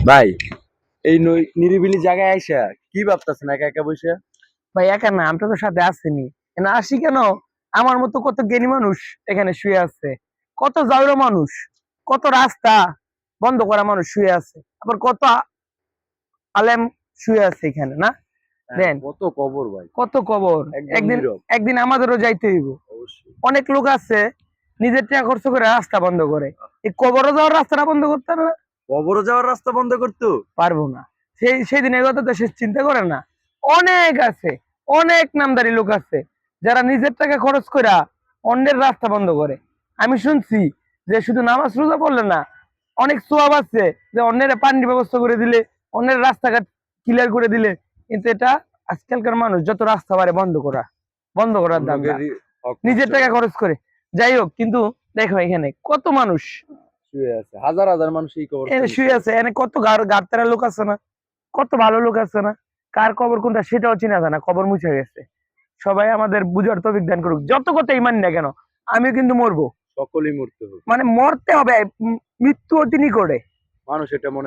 ভাই এই নিরিবিলি জায়গায় আইসা কি ভাবতেছেন একা একা বসে? ভাই একা না, আমরা তো সাথে আসিনি। না আসি কেন? আমার মতো কত জ্ঞানী মানুষ এখানে শুয়ে আছে, কত জাউরা মানুষ, কত রাস্তা বন্ধ করা মানুষ শুয়ে আছে, আবার কত আলেম শুয়ে আছে এখানে না। দেন কত কবর ভাই, কত কবর। একদম একদিন নীরব। একদিন আমাদেরও যাইতে হইব। অবশ্যই। অনেক লোক আছে নিজের টাকা খরচ করে রাস্তা বন্ধ করে, এই কবরে যাওয়ার রাস্তাটা বন্ধ করতে না কবরে যাওয়ার রাস্তা বন্ধ করতো? পারবো না। সেই দিনের কথা তো সে চিন্তা করে না। অনেক আছে, অনেক নামদারি লোক আছে যারা নিজের টাকা খরচ করে অন্যের রাস্তা বন্ধ করে। আমি শুনছি যে শুধু নামাজ রোজা পড়লে না, অনেক সোয়াব আছে যে অন্যের পানির ব্যবস্থা করে দিলে, অন্যের রাস্তাঘাট ক্লিয়ার করে দিলে। কিন্তু এটা আজকালকার মানুষ যত রাস্তা পারে বন্ধ করার দান্দা, অন্যদেরই হক নিজের নষ্ট টাকা করে। খরচ করে। যাই হোক, কিন্তু দেখো এখানে কত মানুষ শুয়ে আছে, হাজার হাজার মানুষ এই এনে কবরস্থানে শুয়ে শুয়ে আছে, আছে। এনে কত গাড়তারা লোক আছে না, কত ভালো লোক আছে না। কার কবর কোনটা সেটাও চিনা যায় না, কবর মুছে গেছে। সবাই আমাদের বুঝার তৌফিক দান করুক। যত কথা ইমান না কেন, আমি কিন্তু মরবো, সকলেই মরতে হবে। মানে মরতে হবে। মৃত্যু অতি নিকটে। মানুষ এটা মনে